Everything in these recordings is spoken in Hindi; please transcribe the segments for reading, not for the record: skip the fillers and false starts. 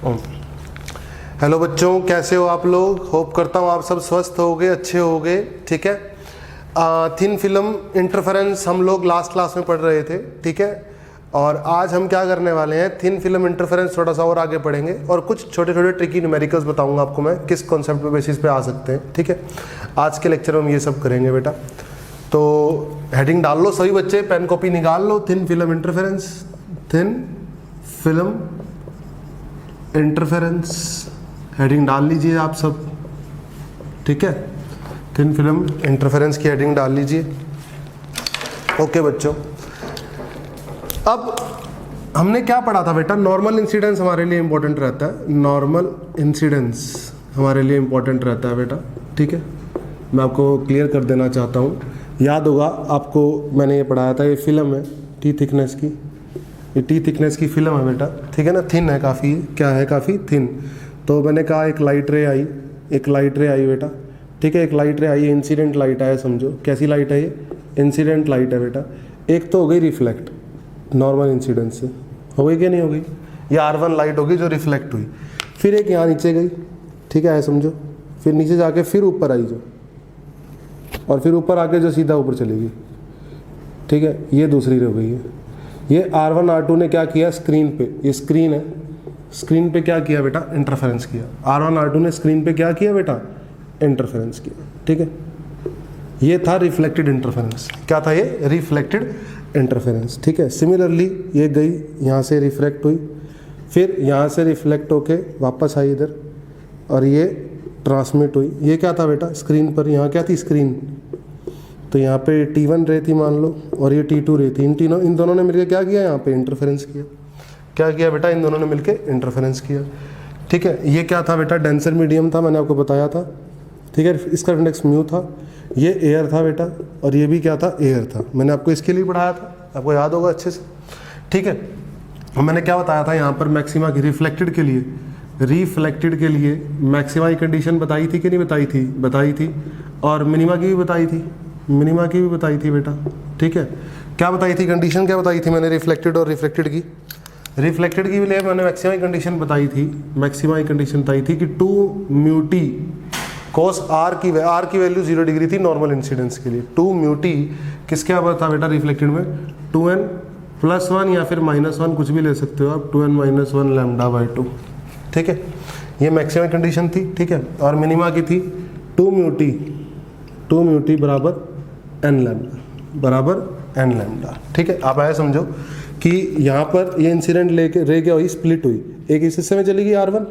हेलो बच्चों, कैसे हो आप लोग? होप करता हूँ आप सब स्वस्थ होगे, अच्छे होगे। ठीक है, थिन फिल्म इंटरफेरेंस हम लोग लास्ट क्लास में पढ़ रहे थे। ठीक है, और आज हम क्या करने वाले हैं, थिन फिल्म इंटरफेरेंस थोड़ा सा और आगे पढ़ेंगे और कुछ छोटे छोटे ट्रिकी न्यूमेरिकल्स बताऊंगा आपको मैं, किस कॉन्सेप्ट पे बेसिस पे आ सकते हैं। ठीक है, आज के लेक्चर में हम ये सब करेंगे बेटा। तो हेडिंग डाल लो सभी बच्चे, पेन कॉपी निकाल लो। Thin film interference, thin film interference heading डाल लीजिए आप सब। ठीक है, थिन फिल्म इंटरफेरेंस की हेडिंग डाल लीजिए। ओके बच्चों, अब हमने क्या पढ़ा था बेटा? नॉर्मल इंसिडेंस हमारे लिए इंपॉर्टेंट रहता है। नॉर्मल इंसिडेंस हमारे लिए इंपॉर्टेंट रहता है बेटा। ठीक है, मैं आपको क्लियर कर देना चाहता हूँ। याद होगा आपको, मैंने ये पढ़ाया था, ये फिल्म है टी थिकनेस की, ये टी थिकनेस की फिल्म है बेटा। ठीक है ना, थिन है काफ़ी। क्या है? काफ़ी थिन। तो मैंने कहा एक लाइट रे आई, एक लाइट रे आई बेटा। ठीक है, एक लाइट रे आई, इंसिडेंट लाइट आया समझो। कैसी लाइट है ये? इंसिडेंट लाइट है बेटा। एक तो हो गई रिफ्लेक्ट नॉर्मल इंसिडेंस से, हो गई कि नहीं हो गई? ये R1 लाइट होगी जो रिफ्लेक्ट हुई। फिर एक यहाँ नीचे गई, ठीक है समझो, फिर नीचे जाके फिर ऊपर आई जो, और फिर ऊपर आके जो सीधा ऊपर चलेगी। ठीक है, ये दूसरी हो गई है। ये R1 R2 ने क्या किया स्क्रीन पे, ये स्क्रीन है, स्क्रीन पे क्या किया बेटा? इंटरफेरेंस किया। R1 R2 ने स्क्रीन पे क्या किया बेटा? इंटरफेरेंस किया। ठीक है, ये था रिफ्लेक्टेड इंटरफेरेंस। क्या था ये? Reflected interference. ठीक है, सिमिलरली ये गई यहाँ से रिफ्लेक्ट हुई, फिर यहाँ से रिफ्लेक्ट होके वापस आई इधर, और ये ट्रांसमिट हुई। ये क्या था बेटा? स्क्रीन पर, यहाँ क्या थी? स्क्रीन। तो यहाँ पे T1 रे थी मान लो, और ये T2 रे थी। इन दोनों ने मिलकर क्या किया? यहाँ पे इंटरफेरेंस किया। क्या किया बेटा? इन दोनों ने मिलकर इंटरफेरेंस किया। ठीक है, ये क्या था बेटा? डेंसर मीडियम था, मैंने आपको बताया था। ठीक है, इसका इंडेक्स म्यू था। ये एयर था बेटा, और ये भी क्या था? एयर था। मैंने आपको इसके लिए पढ़ाया था, आपको याद होगा अच्छे से। ठीक है, और मैंने क्या बताया था यहाँ पर? मैक्सिमा की रिफ्लेक्टेड के लिए, रिफ्लेक्टेड के लिए मैक्सिमा की कंडीशन बताई थी कि नहीं बताई थी? बताई थी। और मिनिमा की भी बताई थी, मिनिमा की भी बताई थी बेटा। ठीक है, क्या बताई थी कंडीशन? क्या बताई थी मैंने रिफ्लेक्टेड और रिफ्लेक्टेड की? रिफ्लेक्टेड की लिए मैंने मैक्सिमा की कंडीशन बताई थी। मैक्सिमा की कंडीशन बताई थी कि 2 म्यू टी cos R की वैल्यू 0 डिग्री थी नॉर्मल इंसिडेंस के लिए। 2 म्यू टी किसके बराबर था बेटा रिफ्लेक्टेड में? 2n+1 या फिर -1, कुछ भी ले सकते हो आप। 2n-1 λ/2। ठीक है, ये मैक्सिमम कंडीशन थी। ठीक है, और मिनिमा की थी 2 म्यू टी बराबर n λ। ठीक है, आप आया समझो कि यहाँ पर ये इंसिडेंट लेके रे क्या हुई? स्प्लिट हुई। एक इस हिस्से में चली गई R1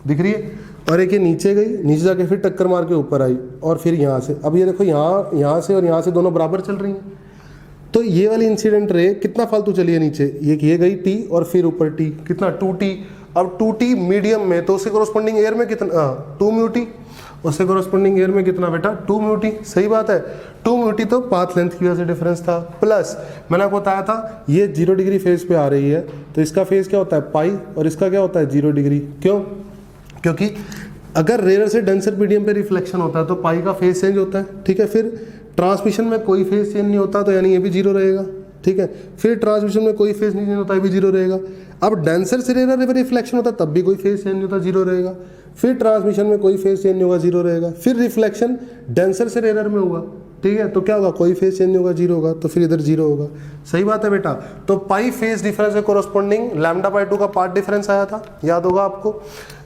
दिख रही है, और एक ये नीचे गई, नीचे जाके फिर टक्कर मार के ऊपर आई, और फिर यहाँ से। अब ये देखो, यहाँ से और यहाँ से दोनों बराबर चल रही हैं। तो ये वाली इंसिडेंट रे कितना फालतू चली है नीचे? ये गई T और फिर ऊपर T, कितना? 2T। अब 2T मीडियम में, तो उससे कोरोस्पोंडिंग एयर में कितना? 2 म्यू टी। उससे कोरोस्पोंडिंग एयर में कितना बेटा? 2 म्यू टी। सही बात है, 2 म्यू टी तो पाथ लेंथ की वजह से डिफरेंस था। प्लस मैंने आपको बताया था ये 0 डिग्री फेज पे आ रही है, तो इसका फेज क्या होता है? पाई, और इसका क्या होता है? 0 डिग्री। क्यों? क्योंकि अगर रेयर से डेंसर मीडियम पे रिफ्लेक्शन होता है तो पाई का फेज चेंज होता है। ठीक है, फिर ट्रांसमिशन में कोई फेज चेंज नहीं होता, तो यानी ये भी 0 रहेगा। ठीक है, फिर ट्रांसमिशन में कोई फेज नहीं चेंज होता, ये भी 0 रहेगा। अब डेंसर से रेयर रिफ्लेक्शन होता है तब भी कोई फेज चेंज नहीं होता, 0 रहेगा। फिर ट्रांसमिशन में कोई फेज चेंज नहीं होगा, 0 रहेगा। फिर रिफ्लेक्शन डेंसर से रेयर में होगा, ठीक है, तो क्या होगा? कोई फेज चेंज नहीं होगा, 0 होगा, तो फिर इधर 0 होगा। सही बात है बेटा। तो पाई फेज डिफरेंस के कोरोस्पोंडिंग λ/2 का पार्ट डिफरेंस आया था, याद होगा आपको।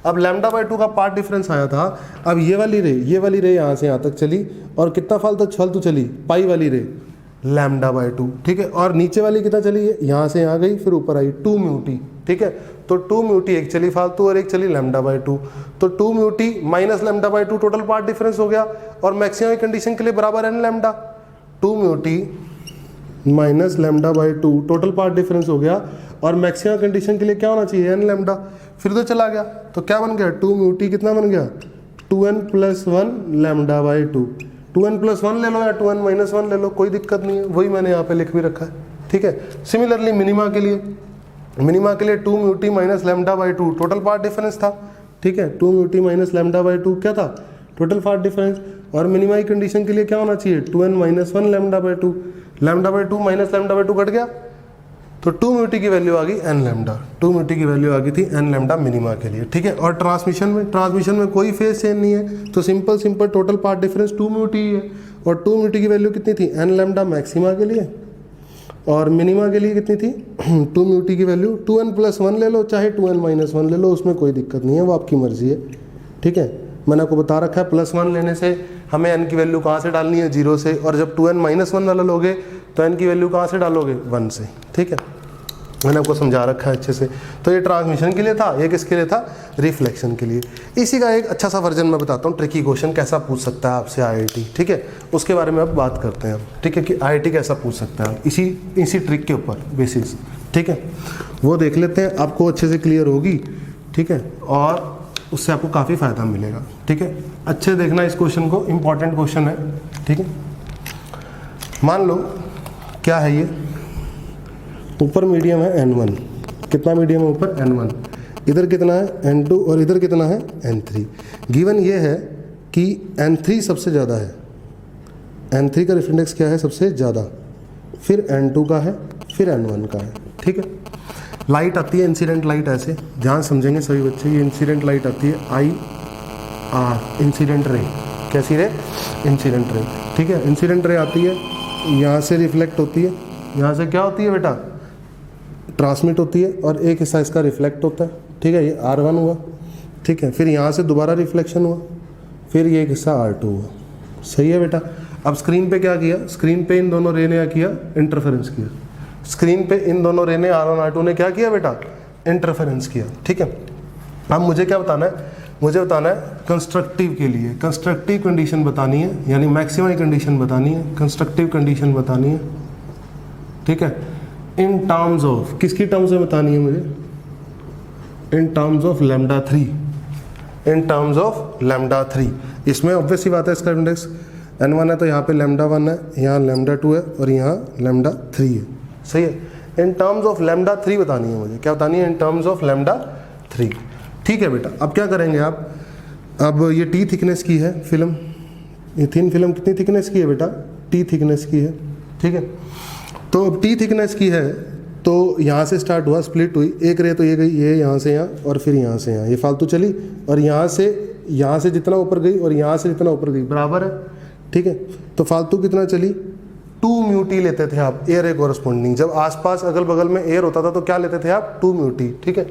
अब λ/2 का पार्ट डिफरेंस आया था। अब ये वाली रे यहाँ से यहाँ तक चली, और कितना फालतू चली? पाई वाली रे λ/2। ठीक है, और नीचे वाली कितना चली है? यहाँ से यहाँ गई, फिर ऊपर आई 2 म्यू टी। ठीक है, तो 2 म्यू टी एक चली फालतू और एक चली λ/2, तो 2 mu t minus λ/2 total part difference हो गया, और मैक्सिमम कंडीशन के लिए बराबर n lambda. 2 mu t minus λ/2 total part difference हो गया, और मैक्सिमम कंडीशन के लिए क्या होना चाहिए? n lambda. फिर तो चला गया, तो क्या बन गया? 2 म्यू टी कितना बन गया? 2n+1 λ/2। 2n+1 ले लो या 2n-1 ले लो, कोई दिक्कत नहीं है, वही मैंने यहाँ पे लिख भी रखा है। ठीक है, सिमिलरली मिनिमा के लिए 2 mu t minus λ/2 total part difference था। ठीक है, 2 म्यू टी माइनस λ/2 क्या था? Total part difference. और मिनिमा की कंडीशन के लिए क्या होना चाहिए? 2n-1 λ/2 माइनस λ/2 कट गया, तो 2 म्यू टी की वैल्यू आ गई एन लैम्डा, 2 म्यू टी की वैल्यू आ गई थी एन लैम्डा मिनिमा के लिए, ठीक है। और ट्रांसमिशन में कोई फेज चेंज नहीं है, तो simple total path difference 2 mu T है। और 2 म्यू टी की वैल्यू कितनी थी एन लैम्डा मैक्सिमा के लिए, और मिनिमा के लिए कितनी थी 2 म्यू टी की वैल्यू 2n+1 ले लो चाहे 2n-1 ले लो, उसमें कोई दिक्कत नहीं है, वो आपकी मर्जी है, ठीक है। मैंने आपको बता रखा है +1 लेने से हमें n की वैल्यू कहाँ से डालनी है 0 से, और जब 2n-1 वाला लोगे तो n की वैल्यू कहाँ से डालोगे 1 से, ठीक है। मैंने आपको समझा रखा है अच्छे से। तो ये ट्रांसमिशन के लिए था, ये किसके लिए था रिफ्लेक्शन के लिए। इसी का एक अच्छा सा वर्जन मैं बताता हूँ, ट्रिकी क्वेश्चन कैसा पूछ सकता है आपसे IIT, ठीक है। उसके बारे में अब बात करते हैं, ठीक है, कि IIT कैसा पूछ सकता है इसी ट्रिक के ऊपर बेसिस, ठीक है। वो देख लेते हैं, आपको अच्छे से क्लियर होगी, ठीक है, और उससे आपको काफ़ी फ़ायदा मिलेगा, ठीक है। अच्छे देखना इस क्वेश्चन को, इम्पॉर्टेंट क्वेश्चन है, ठीक है। मान लो क्या है ये, ऊपर मीडियम है N1, कितना मीडियम है ऊपर N1, इधर कितना है N2 और इधर कितना है N3। गिवन ये है कि N3 सबसे ज़्यादा है, N3 का रिफ्लेक्स क्या है सबसे ज़्यादा, फिर N2 का है, फिर N1 का है, ठीक है। लाइट आती है इंसिडेंट लाइट, ऐसे ध्यान समझेंगे सभी बच्चे, ये इंसिडेंट लाइट आती है IR, इंसिडेंट रे, कैसी रे इंसिडेंट रे, ठीक है। इंसिडेंट रे आती है, यहाँ से रिफ्लेक्ट होती है, यहाँ से क्या होती है बेटा ट्रांसमिट होती है, और एक हिस्सा इसका रिफ्लेक्ट होता है, ठीक है, ये R1 हुआ, ठीक है। फिर यहाँ से दोबारा रिफ्लेक्शन हुआ, फिर ये एक हिस्सा R2 हुआ, सही है बेटा। अब स्क्रीन पे क्या किया, स्क्रीन पे इन दोनों रे ने क्या किया इंटरफेरेंस किया, स्क्रीन पे इन दोनों रे ने R1 R2 ने क्या किया बेटा इंटरफेरेंस किया, ठीक है। अब मुझे क्या बताना है, मुझे बताना है कंस्ट्रक्टिव के लिए, कंस्ट्रक्टिव कंडीशन बतानी है, यानी मैक्सिमम कंडीशन बतानी है, कंस्ट्रक्टिव कंडीशन बतानी है, ठीक है। इन टर्म्स ऑफ, किसकी टर्म्स में बतानी है मुझे, in terms of λ3, in terms of λ3। इसमें ऑब्वियस सी बात है, इसका इंडेक्स N1 है तो यहाँ पे λ1 है, यहाँ λ2 है और यहाँ λ3 है, सही है। इन टर्म्स ऑफ λ3 बतानी है मुझे, क्या बतानी है इन टर्म्स ऑफ λ3, ठीक है बेटा। अब क्या करेंगे आप, अब ये T थिकनेस की है फिल्म, ये थिन फिल्म कितनी थिकनेस की है बेटा T थिकनेस की है, ठीक है। तो अब T थिकनेस की है, तो यहाँ से स्टार्ट हुआ, स्प्लिट हुई, एक रे तो ये गई, ये यहाँ से यहाँ और फिर यहाँ से यहाँ, ये फालतू चली, और यहाँ से जितना ऊपर गई और यहाँ से जितना ऊपर गई बराबर है, ठीक है। तो फालतू कितना चली 2 म्यू टी लेते थे आप, एयर है कोरस्पॉन्डिंग, जब आसपास अगल बगल में एयर होता था तो क्या लेते थे आप 2 म्यू टी, ठीक है।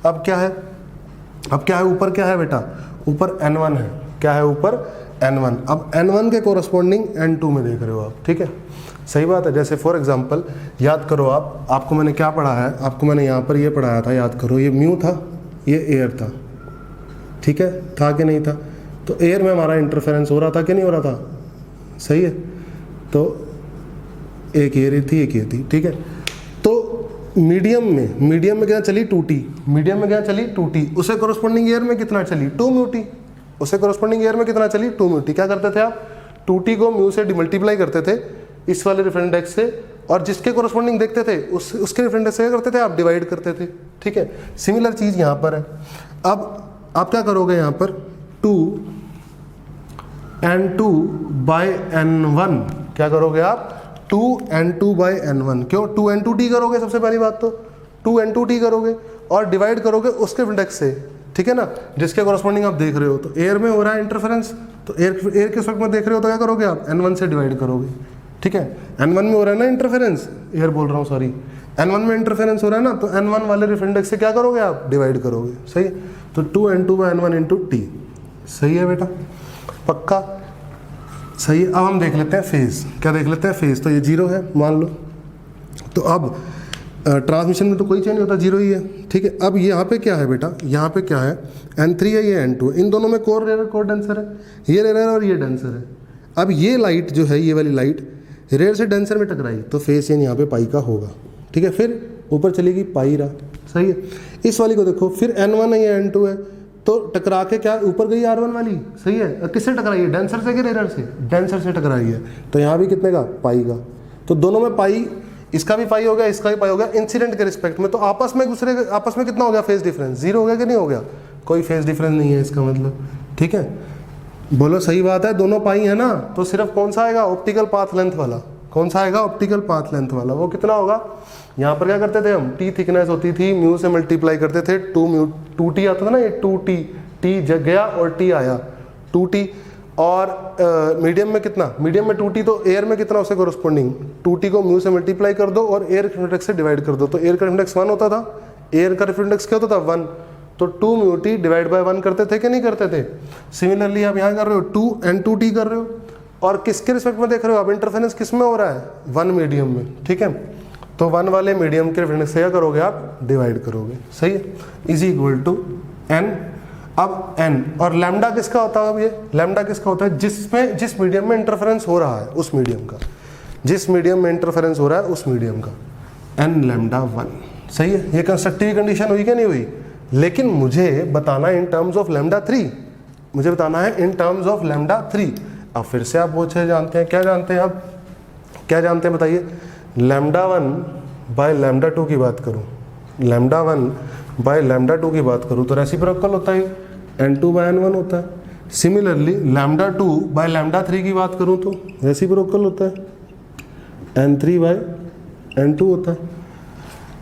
अब क्या है, अब क्या है ऊपर, क्या है बेटा ऊपर N1 है, क्या है ऊपर N1। अब N1 के कोरस्पॉन्डिंग N2 में देख रहे हो आप, ठीक है, सही बात है। जैसे फॉर एग्जांपल याद करो आप, आपको मैंने क्या पढ़ा है, आपको मैंने यहाँ पर ये पढ़ाया था, याद करो, ये म्यू था, ये एयर था, ठीक है, था कि नहीं था। तो एयर में हमारा इंटरफेरेंस हो रहा था कि नहीं हो रहा था, सही है। तो एक ये थी, एक ये थी, ठीक है। तो मीडियम में क्या चली 2T, मीडियम में क्या चली 2T, उसे कोरस्पॉन्डिंग एयर में कितना चली 2 म्यू टी, उसे कोरस्पॉन्डिंग एयर में कितना चली 2 म्यू टी। क्या करते थे आप 2T को म्यू से डिमल्टीप्लाई करते थे इस वाले रेफरेंस से, और जिसके कोरस्पॉन्डिंग देखते थे उसके रेफरेंस से क्या करते थे आप डिवाइड करते थे, ठीक है। सिमिलर चीज़ यहाँ पर है। अब आप क्या करोगे यहाँ पर 2n2/n1, क्या करोगे आप 2n2/n1, क्यों 2n2t करोगे, सबसे पहली बात तो 2n2t करोगे और डिवाइड करोगे उसके इंडेक्स से, ठीक है ना, जिसके कोरस्पॉन्डिंग आप देख रहे हो। तो एयर में हो रहा है इंटरफेरेंस, तो एयर के वक्त में देख रहे हो तो क्या करोगे आप n1 से डिवाइड करोगे, ठीक है। n1 में हो रहा है ना इंटरफेरेंस, एयर बोल रहा हूँ सॉरी, n1 में इंटरफेरेंस हो रहा है ना, तो n1 वाले इंडेक्स से क्या करोगे आप डिवाइड करोगे, सही है। तो 2n2/n1 इंटू t, सही है बेटा, पक्का सही है। अब हम देख लेते हैं फेज, क्या देख लेते हैं फेज, तो ये 0 है मान लो। तो अब ट्रांसमिशन में तो कोई चेंज नहीं होता, 0 ही है, ठीक है। अब यहाँ पे क्या है बेटा, यहाँ पे क्या है N3 है, ये N2 है, इन दोनों में कोर रेयर कोर डेंसर है, ये रेयर है और ये डेंसर है। अब ये लाइट जो है, ये वाली लाइट रेयर से डेंसर में टकराई तो फेज चेंज यहाँ पे पाई का होगा, ठीक है। फिर ऊपर चलेगी पाई रहा, सही है। इस वाली को देखो, फिर N1 है, ये N2 है, तो टकरा के क्या ऊपर गई R1 वाली, सही है। किससे टकराई है, डेंसर से कि रेयर से, डेंसर से टकराई है, तो यहाँ भी कितने का पाई का, तो दोनों में पाई, इसका भी पाई हो गया, इसका भी पाई हो गया, इंसिडेंट के रिस्पेक्ट में। तो आपस में कितना हो गया फेज डिफरेंस, 0 हो गया कि नहीं हो गया, कोई फेज डिफरेंस नहीं है इसका मतलब, ठीक है। बोलो सही बात है, दोनों पाई है ना, तो सिर्फ कौन सा आएगा ऑप्टिकल पाथ लेंथ वाला, कौन सा आएगा, ऑप्टिकल पाथ लेंथ वाला। वो कितना होगा, यहाँ पर क्या करते थे हम, टी थिकनेस होती थी, म्यू से मल्टीप्लाई करते थे, 2 टी आता था ना, ये 2 टी, टी जग गया और टी आया 2 टी। और मीडियम में कितना, मीडियम में 2 टी, तो एयर में कितना उससे कोरस्पॉन्डिंग 2 टी को म्यू से मल्टीप्लाई कर दो और एयर का इंडेक्स से डिवाइड कर दो, तो एयर का इंडेक्स 1 होता था, एयर का इंडेक्स क्या होता था 1, तो 2 म्यू टी डिवाइड बाय 1 करते थे कि नहीं करते थे। सिमिलरली आप यहाँ कर रहे हो 2 n2t कर रहे हो, और किसके रिस्पेक्ट में देख रहे हो आप, इंटरफेरेंस किस में हो रहा है, 1 मीडियम में, ठीक है। तो 1 वाले मीडियम के रेफरेंस से क्या करोगे आप, डिवाइड करोगे, सही है, इज इक्वल टू n। अब n और लैम्डा किसका होता है, अब ये लैम्डा किसका होता है, जिस मीडियम में इंटरफेरेंस हो रहा है उस मीडियम का, जिस मीडियम में इंटरफेरेंस हो रहा है उस मीडियम का, n लैम्डा 1, सही है। ये कंस्ट्रक्टिव कंडीशन हुई क्या नहीं हुई, लेकिन मुझे बताना है इन टर्म्स ऑफ लैम्डा 3, मुझे बताना है इन टर्म्स ऑफ लैम्डा 3। अब फिर से आप पूछे जानते हैं, क्या जानते हैं आप, क्या जानते हैं बताइए, लैम्डा 1 बाय लैम्डा 2 की बात करूं, लैम्डा 1 बाय लैम्डा 2 की बात करूं तो रेसिप्रोकल होता है, n2 बाय n1 होता है। सिमिलरली लैम्डा 2 बाय लैम्डा 3 की बात करूं तो रेसिप्रोकल होता है, n3 बाय n2 होता है।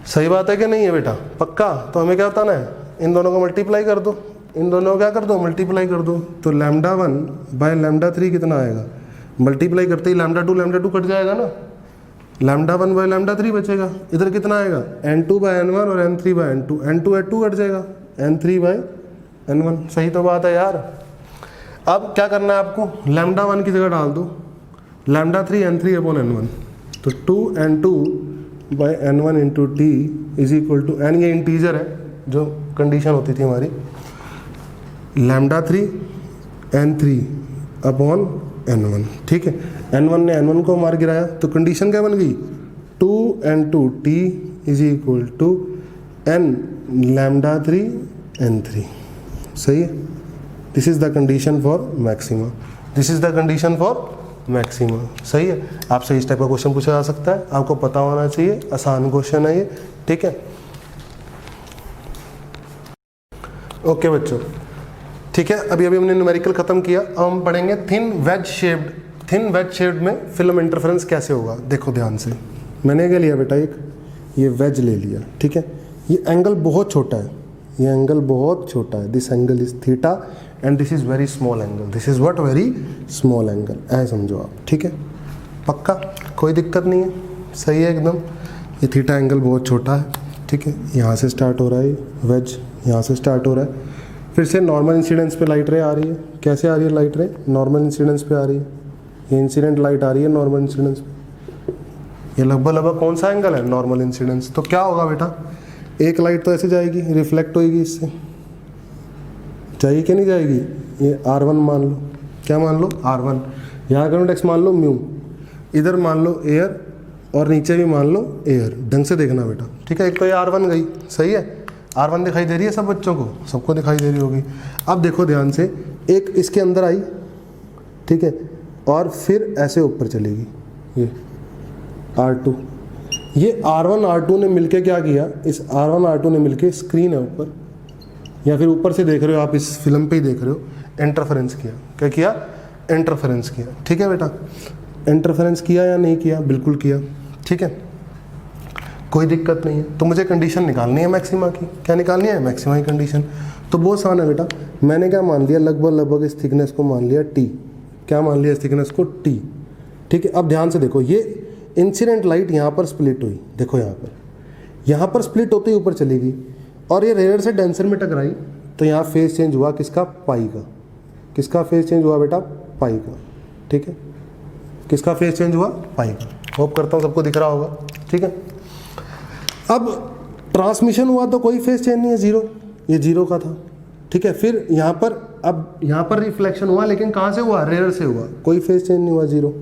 सही बात है कि नहीं है बेटा, पक्का। तो हमें क्या बताना है, इन दोनों को मल्टीप्लाई कर दो, इन दोनों को क्या कर दो, मल्टीप्लाई कर दो, तो लैम्डा 1 बाय लैम्डा 3 कितना आएगा, मल्टीप्लाई करते ही लैम्डा 2 कट जाएगा ना, लैम्डा 1 बाय लैम्डा 3 बचेगा, इधर कितना आएगा, n2 बाय n1 और n3 bye n2, n2 cut जाएगा, n3 बाय n1, सही तो बात है यार। अब क्या करना है आपको, लैम्डा 1 की जगह डाल दो लैम्डा 3 n3 अपॉन n1, तो 2n2 by n1 into t is equal to n, ये इंटीजर है जो कंडीशन होती थी हमारी, लैम्डा 3 n3 अपॉन n1, ठीक है। n1 ने n1 को मार गिराया तो कंडीशन क्या बन गई, 2n2t is equal to n lambda 3 n3, सही है। This is the condition for maxima, this is the condition for maxima, सही है। आपसे इस टाइप का क्वेश्चन पूछा जा सकता है, आपको पता होना चाहिए, आसान क्वेश्चन है ये, ठीक है। ओके बच्चों, ठीक है। अभी हमने न्यूमेरिकल खत्म किया, अब हम पढ़ेंगे thin wedge shaped. Thin wedge shaped में फिल्म इंटरफेरेंस कैसे होगा, देखो ध्यान से। मैंने क्या लिया बेटा, एक ये वेज ले लिया, ठीक है। ये एंगल बहुत छोटा है, ये एंगल बहुत छोटा है, this angle is theta and this is very small angle, this is what, very small angle, ऐसा समझो आप, ठीक है। पक्का, कोई दिक्कत नहीं है, सही है एकदम। ये थीटा एंगल बहुत छोटा है, ठीक है। यहाँ से स्टार्ट हो रहा है वेज, यहाँ से स्टार्ट हो रहा है, फिर से नॉर्मल इंसिडेंस पे लाइट रे आ रही है। कैसे आ रही है लाइट रे, नॉर्मल इंसिडेंस पे आ रही है, ये इंसिडेंट लाइट आ रही है नॉर्मल इंसिडेंस पे। ये लगभग कौन सा एंगल है, नॉर्मल इंसिडेंस। तो क्या होगा बेटा, एक लाइट तो ऐसे जाएगी, रिफ्लेक्ट होएगी इससे, जाएगी कि नहीं जाएगी। ये R1 मान लो, क्या मान लो, R1, यहाँ का इंडेक्स मान लो म्यू, इधर मान लो एयर और नीचे भी मान लो एयर। ढंग से देखना बेटा, ठीक है। एक तो ये R1 गई, सही है, R1 दिखाई दे रही है सब बच्चों को, सबको दिखाई दे रही होगी। अब देखो ध्यान से, एक इसके अंदर आई, ठीक है, और फिर ऐसे ऊपर चलेगी, ये R2, ये R1 R2 ने मिलके क्या किया, इस R1 R2 ने मिलके स्क्रीन है ऊपर, या फिर ऊपर से देख रहे हो आप, इस फिल्म पे ही देख रहे हो, इंटरफेरेंस किया। क्या किया, इंटरफेरेंस किया, ठीक है बेटा। इंटरफेरेंस किया या नहीं किया, बिल्कुल किया, ठीक है, कोई दिक्कत नहीं है। तो मुझे कंडीशन निकालनी है मैक्सिमा की, क्या निकालनी है, मैक्सिमा की कंडीशन। तो बहुत आसान है बेटा, मैंने क्या मान लिया, लगभग इस थिकनेस को मान लिया t, क्या मान लिया इस थिकनेस को, t, ठीक है। अब ध्यान से देखो, ये इंसिडेंट लाइट यहाँ पर स्प्लिट हुई, देखो यहाँ पर स्प्लिट होते ही ऊपर चली गई, और ये रेयर से डेंसर में टकराई, तो यहाँ फेज चेंज हुआ किसका, पाई का। किसका फेज चेंज हुआ बेटा, पाई का, ठीक है। किसका फेज चेंज हुआ, पाई का। होप करता हूँ सबको दिख रहा होगा, ठीक है। अब ट्रांसमिशन हुआ तो कोई फेज चेंज नहीं है, जीरो, ये जीरो का था, ठीक है। फिर यहाँ पर, अब यहाँ पर रिफ्लेक्शन हुआ, लेकिन कहाँ से हुआ, रेयर से हुआ, कोई फेज चेंज नहीं हुआ, जीरो।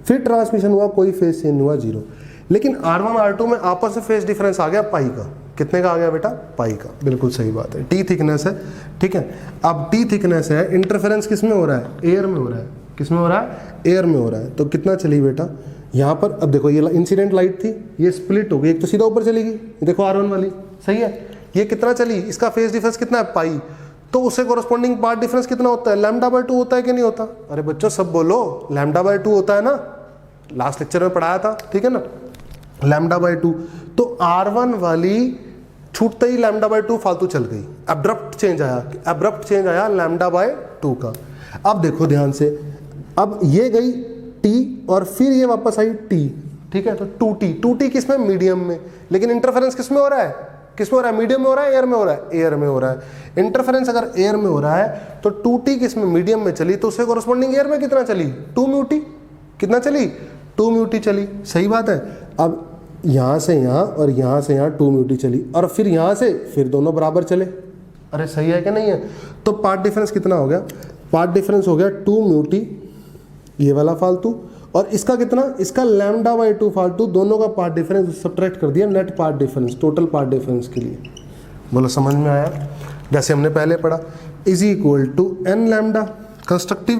फिर ट्रांसमिशन हुआ, कोई फेज चेंज नहीं हुआ, जीरो। लेकिन R1 R2 में आपस में फेज डिफरेंस आ गया पाई का। कितने का आ गया बेटा, पाई का, बिल्कुल सही बात है। टी थिकनेस है, ठीक है। अब टी थिकनेस है, इंटरफेरेंस किस में हो रहा है, एयर में हो रहा है। किस में हो रहा है, एयर में हो रहा है। तो कितना चली बेटा, यहाँ पर अब देखो, ये इंसिडेंट लाइट थी, ये स्प्लिट हो गई, एक तो सीधा ऊपर चली गई, देखो R1 वाली, सही है। ये कितना चली, इसका फेज डिफरेंस कितना है, पाई, तो उससे कोरस्पॉन्डिंग पार्ट डिफरेंस कितना होता है, लैम्डा बाय 2 होता है कि नहीं होता। अरे बच्चों सब बोलो, लैम्डा बाय 2 होता है ना, लास्ट लेक्चर में पढ़ाया था, ठीक है ना, लैम्डा बाई 2। तो R1 वाली छूटते ही लैम्डा बाई 2 फालतू चल गई, अब्रप्ट चेंज आया लैम्डा बाई 2 का। अब देखो ध्यान से, अब ये गई t और फिर ये वापस आई t, ठीक है, तो 2t किस में, मीडियम में, लेकिन इंटरफेरेंस किस में हो रहा है, मीडियम में हो रहा है, एयर में हो रहा है, एयर में हो रहा है। इंटरफेरेंस अगर एयर में हो रहा है तो 2t किस में, मीडियम में चली, तो उससे कॉरस्पॉन्डिंग एयर में कितना चली, 2 म्यू टी, कितना चली, 2 म्यू टी चली, सही बात है। अब यहाँ से यहाँ और यहाँ से यहाँ 2 म्यू टी चली, और फिर यहाँ से फिर दोनों बराबर चले, अरे सही है कि नहीं है। तो पार्ट डिफरेंस कितना हो गया, पार्ट डिफरेंस हो गया 2 म्यू टी, ये वाला फालतू, और इसका कितना, इसका लैम्डा बाई 2 फालतू, दोनों का पार्ट डिफरेंस सब्ट्रैक्ट कर दिया net path difference, total part difference के लिए। बोलो समझ में आया, जैसे हमने पहले पढ़ा, is equal to n lambda. Constructive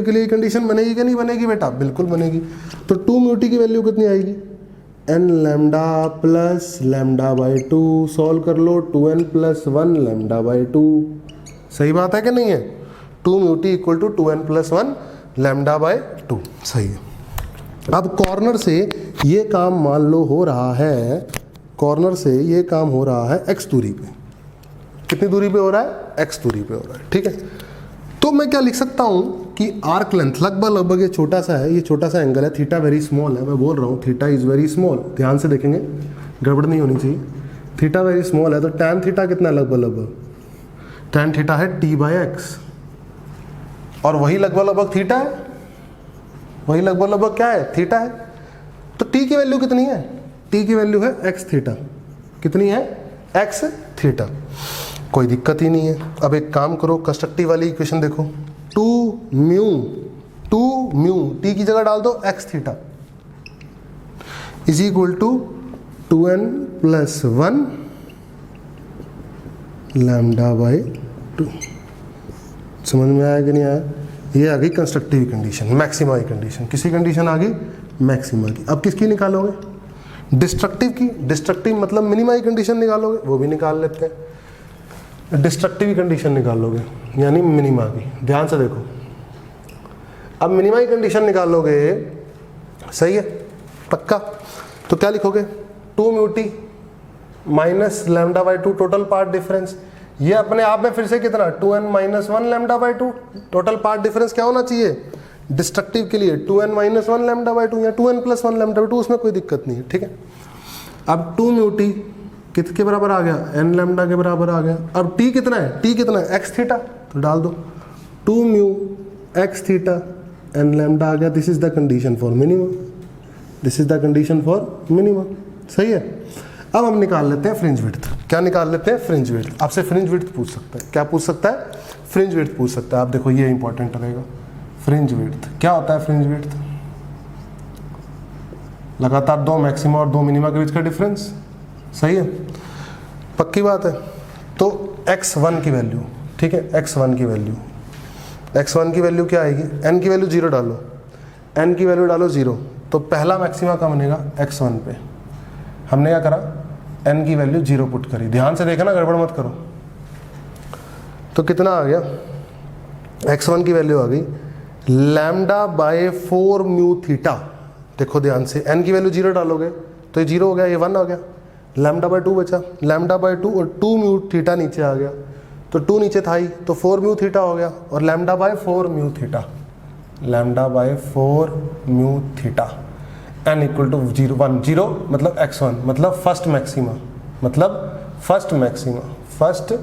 के लिए कंडीशन बनेगी कि नहीं बनेगी बेटा, बिल्कुल बनेगी। तो 2 म्यू टी की वैल्यू कितनी आएगी, n lambda plus lambda by 2, solve कर लो, 2n प्लस 1 लैम्डा बाई 2, सही बात है कि नहीं है। 2 mu t equal to 2n plus 1 lambda by 2, सही है। अब कॉर्नर से ये काम मान लो हो रहा है, कॉर्नर से ये काम हो रहा है x दूरी पे, कितनी दूरी पे हो रहा है, x दूरी पे हो रहा है, ठीक है। तो मैं क्या लिख सकता हूँ कि आर्क लेंथ लगभग ये छोटा सा है, ये छोटा सा एंगल है, थीटा वेरी स्मॉल है, मैं बोल रहा हूँ थीटा इज़ वेरी स्मॉल, ध्यान से देखेंगे गड़बड़ नहीं होनी चाहिए। थीटा वेरी स्मॉल है तो tan थीटा कितना है, लगभग tan थीटा है t बाई एक्स, और वही लगभग थीटा है, वही लगभग क्या है, थीटा है। तो t की वैल्यू कितनी है, t की वैल्यू है x थीटा, कितनी है, x थीटा, कोई दिक्कत ही नहीं है। अब एक काम करो, कंस्ट्रक्टिव वाली इक्वेशन देखो, 2 म्यू t की जगह डाल दो x theta is equal to 2n plus 1 lambda by 2। समझ में आया कि नहीं आया, ये आ गई कंस्ट्रक्टिव कंडीशन, मैक्सिमा की कंडीशन, किसी कंडीशन आ गई मैक्सिमा की। अब किसकी निकालोगे, डिस्ट्रक्टिव की, डिस्ट्रक्टिव मतलब मिनिमा की कंडीशन निकालोगे, वो भी निकाल लेते हैं। डिस्ट्रक्टिव की कंडीशन निकालोगे यानी मिनिमा की, ध्यान से देखो। अब मिनिमा की कंडीशन निकालोगे, सही है, पक्का, तो क्या लिखोगे, 2 mu t minus lambda by 2 total part difference, ये अपने आप में फिर से कितना, 2n minus 1 lambda by 2, total part difference क्या होना चाहिए डिस्ट्रक्टिव के लिए, 2n माइनस 1 लैम्डा बाई 2 या 2n प्लस 1 लैम्डा बाई 2, उसमें कोई दिक्कत नहीं है, ठीक है। अब 2 म्यू टी किसके बराबर आ गया, n लैम्डा के बराबर आ गया। अब t कितना है, x थीटा, तो डाल दो 2 mu x theta n lambda आ गया। This is the condition for minimum, this is the condition for minimum, सही है। अब हम निकाल लेते हैं फ्रिंज विड्थ, क्या निकाल लेते हैं, फ्रिंज विड्थ। आपसे फ्रिंज विड्थ पूछ सकता है, क्या पूछ सकता है, फ्रिंज विड्थ पूछ सकता है। आप देखो ये इंपॉर्टेंट रहेगा, फ्रिंज विड्थ क्या होता है, फ्रिंज विड्थ लगातार 2 मैक्सिमा और 2 मिनिमा के बीच का डिफरेंस, सही है, पक्की बात है। तो x1 की वैल्यू, ठीक है, x1 की वैल्यू, x1 की वैल्यू क्या आएगी, n की वैल्यू 0 डालो, n की वैल्यू डालो 0, तो पहला मैक्सिमा कब बनेगा, x1 पे। हमने क्या करा, n की वैल्यू 0 पुट करी, ध्यान से देखना, गड़बड़ मत करो। तो कितना आ गया, x1 की वैल्यू आ गई लैम्डा बाय 4 म्यू थीटा। देखो ध्यान से, n की वैल्यू 0 डालोगे तो ये 0 हो गया, ये 1 आ गया, लैम्डा बाय 2 बचा, लैम्डा बाय 2 और 2 म्यू थीटा नीचे आ गया, तो 2 नीचे था ही, तो 4 म्यू थीटा हो गया, और lambda by 4 mu theta, lambda by 4 mu theta, n equal to 0 1 0 मतलब x1 मतलब फर्स्ट मैक्सिमा, मतलब फर्स्ट मैक्सिमा, फर्स्ट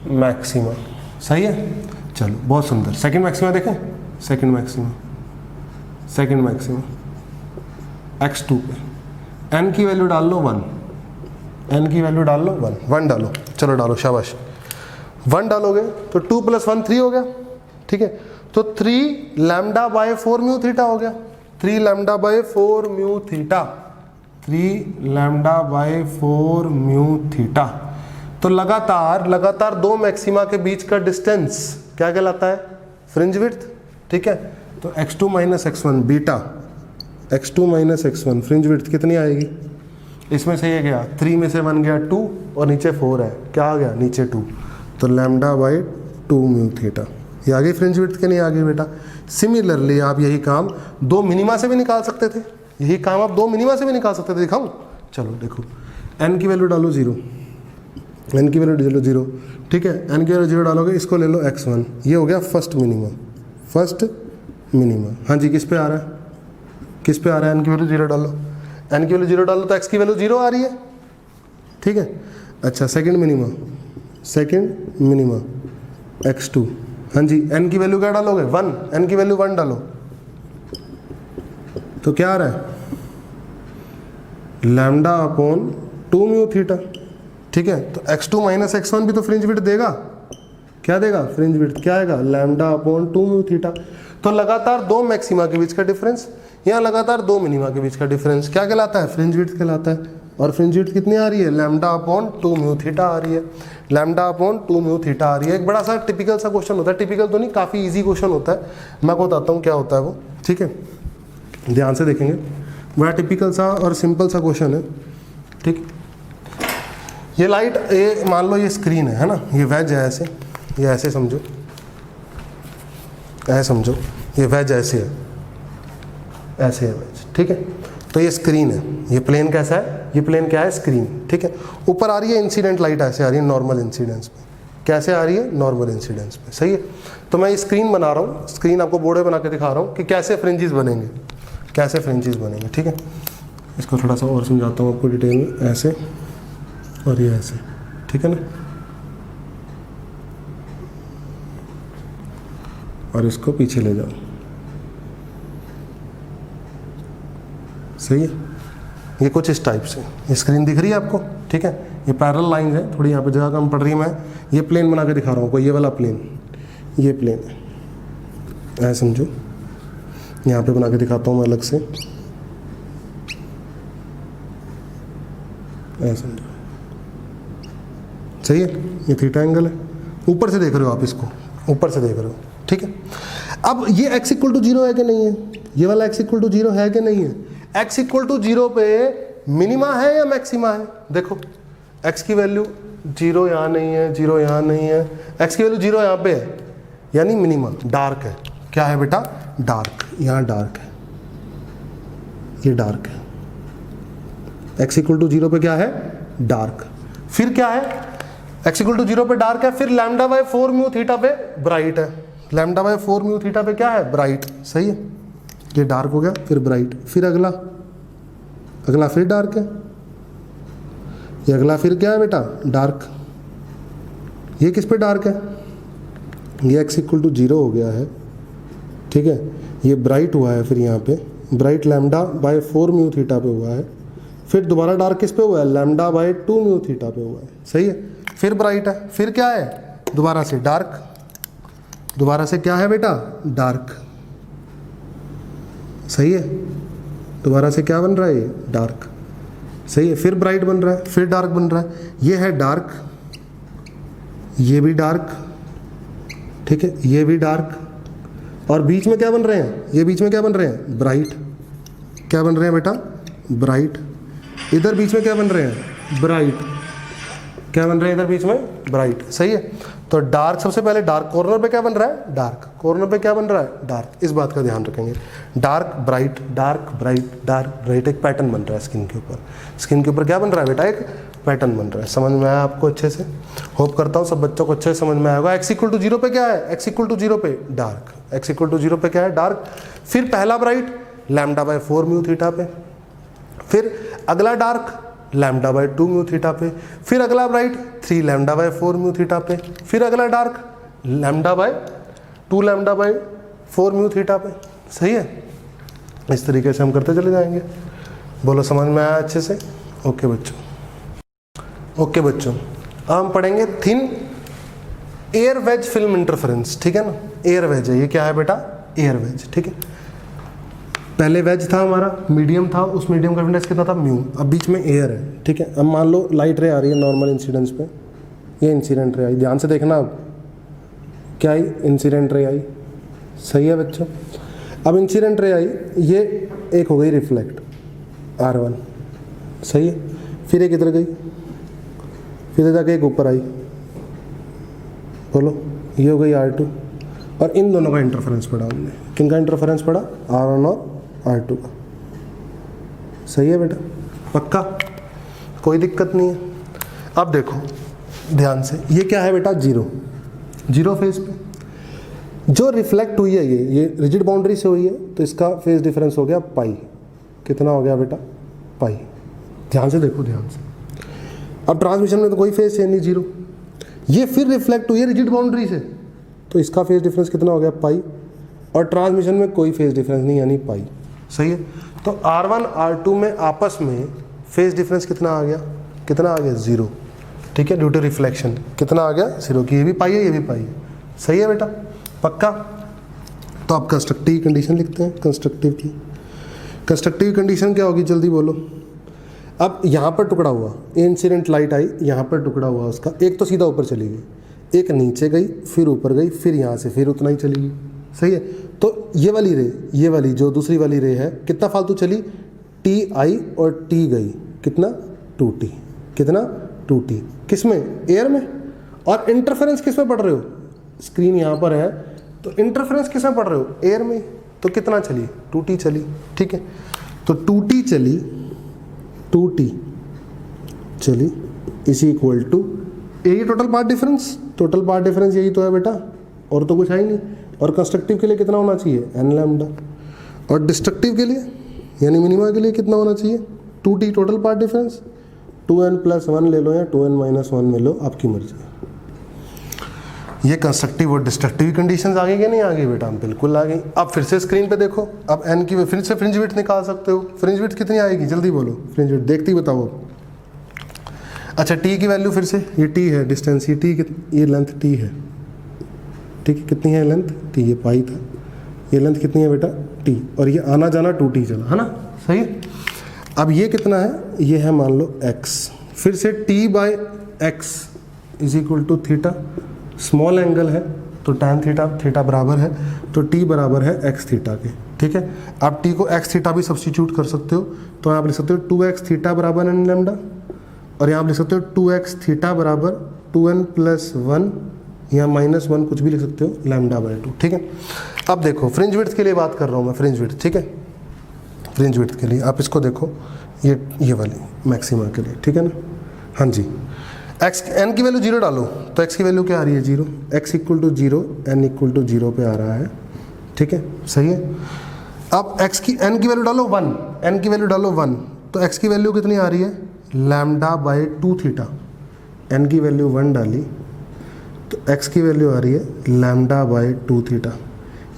मैक्सिमा, सही है। चलो बहुत सुंदर, सेकंड मैक्सिमा देखें, second maxima, second maxima x2 पे n की वैल्यू डाल लो 1, n की वैल्यू डाल लो 1 डालो, चलो डालो, शाबाश, 1 डालोगे तो 2 प्लस 1 3 हो गया, ठीक है। तो 3 लैम्डा बाय 4 म्यू थीटा हो गया, 3 lambda by 4 mu theta, 3 lambda by 4 mu theta. तो लगातार 2 मैक्सिमा के बीच का डिस्टेंस क्या कहलाता है, फ्रिंज विड्थ, ठीक है। तो x2 minus x1 beta, x2 minus x1 fringe width कितनी आएगी, इसमें से ये गया 3 में से 1 गया 2 और नीचे 4 है, क्या आ गया नीचे 2, तो लैम्डा बाई 2 म्यू थीटा, ये आ गई फ्रिंज विड्थ कि नहीं आ गई बेटा। सिमिलरली आप यही काम दो मिनिमा से भी निकाल सकते थे, यही काम आप दो मिनिमा से भी निकाल सकते थे। दिखाऊं? चलो देखो, n की वैल्यू डालो 0, n की वैल्यू डालो 0, ठीक है। n की वैल्यू 0 डालोगे, इसको ले लो x1, ये हो गया फर्स्ट मिनिमा, फर्स्ट मिनिमा। हाँ जी, किस पे आ रहा है, किस पे आ रहा है? n की वैल्यू 0 डालो, n की वैल्यू 0 डालो तो x की वैल्यू 0 आ रही है, ठीक है। अच्छा, second minima, second minima x2, हाँ जी, n की वैल्यू क्या डालोगे? 1, n की वैल्यू 1 डालो तो क्या आ रहा है? लैम्डा अपॉन 2 म्यू थीटा, ठीक है। तो x2 माइनस x1 भी तो फ्रिंज विड्थ देगा, क्या देगा? फ्रिंज विड्थ क्या आएगा? Lambda upon 2 mu theta. तो लगातार दो मैक्सिमा के बीच का डिफरेंस या लगातार दो मिनिमा के बीच का डिफरेंस क्या कहलाता है? फ्रिंज विड्थ कहलाता है। और फ्रिंज विड्थ कितनी आ रही है? लैम्डा अपॉन 2 म्यू थीटा आ रही है, लैम्डा अपॉन 2 म्यू थीटा आ रही है। एक बड़ा सा टिपिकल सा क्वेश्चन होता है, टिपिकल तो नहीं, काफ़ी इजी क्वेश्चन होता है, मैं आपको बताता हूँ क्या होता है वो, ठीक है। ध्यान से देखेंगे, बड़ा टिपिकल सा और सिंपल सा क्वेश्चन है, ठीक। ये लाइट, ये मान लो ये स्क्रीन है ना, ये वेज है ऐसे, ये ऐसे समझो, ऐसे समझो, ये वेज ऐसे है, ऐसे है वेज, ठीक है। तो ये स्क्रीन है, ये प्लेन कैसा है? ये प्लेन क्या है? स्क्रीन, ठीक है। ऊपर आ रही है इंसिडेंट लाइट, ऐसे आ रही है नॉर्मल इंसिडेंस पे, कैसे आ रही है? नॉर्मल इंसिडेंस पे, सही है। तो मैं ये स्क्रीन बना रहा हूँ, स्क्रीन आपको बोर्ड पे बना के दिखा रहा हूँ कि कैसे फ्रिंजेस बनेंगे, कैसे फ्रिंजेस बनेंगे, ठीक है। इसको थोड़ा सा और समझाता हूँ आपको डिटेल में, ऐसे और ये ऐसे, ठीक है ना। और इसको पीछे ले जाओ, सही है। ये कुछ इस टाइप से, ये स्क्रीन दिख रही है आपको, ठीक है। ये पैरेलल लाइन है, थोड़ी यहाँ पे जगह कम पड़ रही है, मैं ये प्लेन बना के दिखा रहा हूँ, कोई ये वाला प्लेन, ये प्लेन है, ऐसे समझो। यहाँ पे बना के दिखाता हूँ मैं अलग से, ऐसे समझो, सही है। ये थीटा एंगल है, ऊपर से देख रहे हो आप इसको, ऊपर से देख रहे हो, ठीक है। अब ये x इक्वल टू 0 है कि नहीं है? ये वाला x इक्वल टू 0 है कि नहीं है? x इक्वल टू 0 पे मिनिमा है या मैक्सिमा है? देखो, x की वैल्यू 0 यहाँ नहीं है, 0 यहाँ नहीं है, x की वैल्यू 0 यहाँ पे है, यानी मिनिमा डार्क है। क्या है बेटा? डार्क, यहाँ डार्क है, ये डार्क है। x इक्वल टू 0 पे क्या है? डार्क। फिर क्या है? x इक्वल टू 0 पे डार्क है, फिर लैम्डा बाय 4 म्यू थीटा पे ब्राइट है, लैम्डा बाय 4 म्यू थीटा पे क्या है? ब्राइट, सही है। ये डार्क हो गया, फिर ब्राइट, फिर अगला, अगला फिर डार्क है, ये अगला फिर क्या है बेटा? डार्क। ये किस पे डार्क है? ये x इक्वल टू 0 हो गया है, ठीक है। ये ब्राइट हुआ है, फिर यहाँ पे bright lambda by 4 mu theta पे हुआ है, फिर दोबारा डार्क किस पे हुआ है? लैम्डा बाय 2 म्यू थीटा पे हुआ है, सही है। फिर ब्राइट है, फिर क्या है? दोबारा से डार्क, दोबारा से क्या है बेटा? डार्क, सही है। दोबारा से क्या बन रहा है? ये डार्क, सही है। फिर ब्राइट बन रहा है, फिर डार्क बन रहा है, ये है डार्क, ये भी डार्क, ठीक है, ये भी डार्क, और बीच में क्या बन रहे हैं? ये बीच में क्या बन रहे हैं? ब्राइट। क्या बन रहे हैं बेटा? ब्राइट। इधर बीच में क्या बन रहे हैं? ब्राइट। क्या बन रहे हैं इधर बीच में? ब्राइट, सही है। तो डार्क, सबसे पहले डार्क कॉर्नर पे क्या बन रहा है? डार्क कॉर्नर पे क्या बन रहा है? डार्क। इस बात का ध्यान रखेंगे, dark bright, dark bright, dark bright, एक पैटर्न बन रहा है स्किन के ऊपर। स्किन के ऊपर क्या बन रहा है बेटा? एक पैटर्न बन रहा है। समझ में आया आपको अच्छे से? होप करता हूँ सब बच्चों को अच्छे से समझ में आएगा। x इक्वल टू 0 पे क्या है? x इक्वल टू 0 पे डार्क, x इक्वल टू 0 पे क्या है? डार्क। फिर पहला bright lambda by 4 mu theta पे, फिर अगला dark lambda by 2 mu theta पे, फिर अगला bright 3 lambda by 4 mu theta पे, फिर अगला dark lambda by 2 lambda by 4 mu theta पे, सही है। इस तरीके से हम करते चले जाएंगे। बोलो समझ में आया अच्छे से? ओके बच्चों, ओके बच्चों, अब हम पढ़ेंगे thin air wedge film interference, ठीक है ना। एयर वेज है, ये क्या है बेटा? एयर वेज, ठीक है। पहले वेज था हमारा, मीडियम था, उस मीडियम का इंडेक्स कितना था? म्यू। अब बीच में एयर है, ठीक है। अब मान लो लाइट रे आ रही है नॉर्मल इंसिडेंस पे, ये इंसिडेंट रे आई, ध्यान से देखना। अब क्या आई? इंसिडेंट रे आई, सही है बच्चों। अब इंसिडेंट रे आई, ये एक हो गई रिफ्लेक्ट, R1, सही है। फिर एक इधर गई, फिर जाके एक ऊपर आई, बोलो ये हो गई R2, और इन दोनों का इंटरफेरेंस पढ़ा हमने। किन का इंटरफेरेंस पढ़ा? R1 और R2 का। सही है बेटा, पक्का, कोई दिक्कत नहीं है। अब देखो ध्यान से, ये क्या है बेटा? जीरो फेज पे जो रिफ्लेक्ट हुई है ये रिजिड बाउंड्री से हुई है, तो इसका फेज डिफरेंस हो गया पाई। कितना हो गया बेटा? पाई। ध्यान से देखो, ध्यान से। अब ट्रांसमिशन में तो कोई फेज चेंज नहीं, जीरो। ये फिर रिफ्लेक्ट हुई है रिजिड बाउंड्री से, तो इसका फेज डिफरेंस कितना हो गया? पाई। और ट्रांसमिशन में कोई फेज डिफरेंस नहीं, यानी पाई। सही है। तो R1 R2 में आपस में फेज डिफरेंस कितना आ गया? कितना आ गया? जीरो। ठीक है, ड्यू टू रिफ्लेक्शन कितना आ गया? जीरो। की ये भी पाई है, ये भी पाई है। सही है बेटा, पक्का। तो आप कंस्ट्रक्टिव कंडीशन लिखते हैं। कंस्ट्रक्टिव की कंस्ट्रक्टिव कंडीशन क्या होगी? जल्दी बोलो। अब यहाँ पर टुकड़ा हुआ, इंसिडेंट लाइट आई, यहाँ पर टुकड़ा हुआ उसका, एक तो सीधा ऊपर चली गई, एक नीचे गई, फिर ऊपर गई, फिर यहाँ से फिर उतना ही चली गई। सही है। तो ये वाली रे, ये वाली जो दूसरी वाली रे है, कितना फालतू चली? टी आई और टी गई, कितना? 2t। कितना? 2t। किस में? एयर में। और इंटरफेरेंस किस में पढ़ रहे हो? स्क्रीन यहाँ पर है, तो इंटरफेरेंस किस में पढ़ रहे हो? एयर में। तो कितना चली? 2t चली। ठीक है, तो 2t चली, 2t चली इज इक्वल टू, यही total path difference. Total path difference यही तो है बेटा, और तो कुछ है ही नहीं। और कंस्ट्रक्टिव के लिए कितना होना चाहिए? n lambda. और डिस्ट्रक्टिव के लिए यानी मिनिमा के लिए कितना होना चाहिए? 2t total path difference. 2n+1 ले लो या 2n-1 ले लो, आपकी मर्जी। ये कंस्ट्रक्टिव और डिस्ट्रक्टिव कंडीशंस आ गई कि नहीं आ गई बेटा? बिल्कुल आ गई। अब फिर से स्क्रीन पे देखो, अब n की फिर से फ्रिंज विड्थ निकाल सकते हो। फ्रिंज विड्थ कितनी आएगी? जल्दी बोलो। फ्रिंज विड्थ देखती बताओ। अच्छा, t की वैल्यू फिर से, ये t है डिस्टेंस, ये t, ये लेंथ t है। ठीक है, कितनी है लेंथ? t, ये पाई था, ये लेंथ कितनी है बेटा? t, और ये आना जाना 2t चला, है ना? सही। अब ये कितना है? ये है मान लो x। फिर से t/x is equal to theta. Small angle है तो tan थीटा बराबर है, तो t बराबर है x थीटा के। ठीक है, आप t को x थीटा भी सब्स्टिट्यूट कर सकते हो, तो आप लिख सकते हो 2x थीटा बराबर n लैम्डा, और यहाँ आप लिख सकते हो 2x थीटा बराबर 2n+1 या -1, कुछ भी लिख सकते हो, λ/2। ठीक है। अब देखो फ्रिंज विड्थ के लिए बात कर रहा हूँ मैं, फ्रिंज विड्थ। ठीक है, फ्रिंज विड्थ के लिए आप इसको देखो, ये वाली मैक्सिमा के लिए। ठीक है ना? हाँ जी। x n की वैल्यू 0 डालो, तो x की वैल्यू क्या आ रही है? 0। x = 0, n = 0 पे आ रहा है। ठीक है, सही है। अब x की n की वैल्यू डालो 1, n की वैल्यू डालो 1, तो x की वैल्यू कितनी आ रही है? λ/2 थीटा। n की वैल्यू 1 डाली तो x की वैल्यू आ रही है λ/2 थीटा।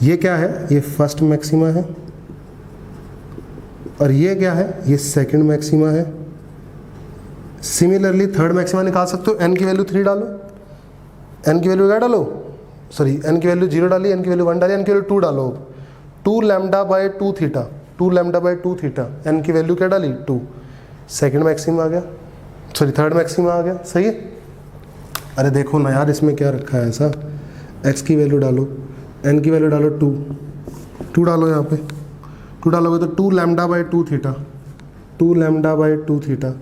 ये क्या है? ये फर्स्ट मैक्सिमा है, और ये क्या है? ये सेकंड मैक्सिमा है। सिमिलरली थर्ड मैक्सिमा निकाल सकते हो। n की वैल्यू 3 डालो, n की वैल्यू क्या डालो? सॉरी, n की वैल्यू 0 डाली, n की वैल्यू 1 डाली, n की वैल्यू 2 डालो। 2 λ/2 थीटा, 2 λ/2 थीटा, n की वैल्यू क्या डाली? 2। सेकंड मैक्सिमा आ गया, सॉरी थर्ड मैक्सिमा आ गया। सही है। अरे देखो ना यार, इसमें क्या रखा है ऐसा? x की वैल्यू डालो, n की वैल्यू डालो 2 डालो, यहाँ पे 2 डालोगे तो 2 λ/2 थीटा, 2 λ/2 थीटा,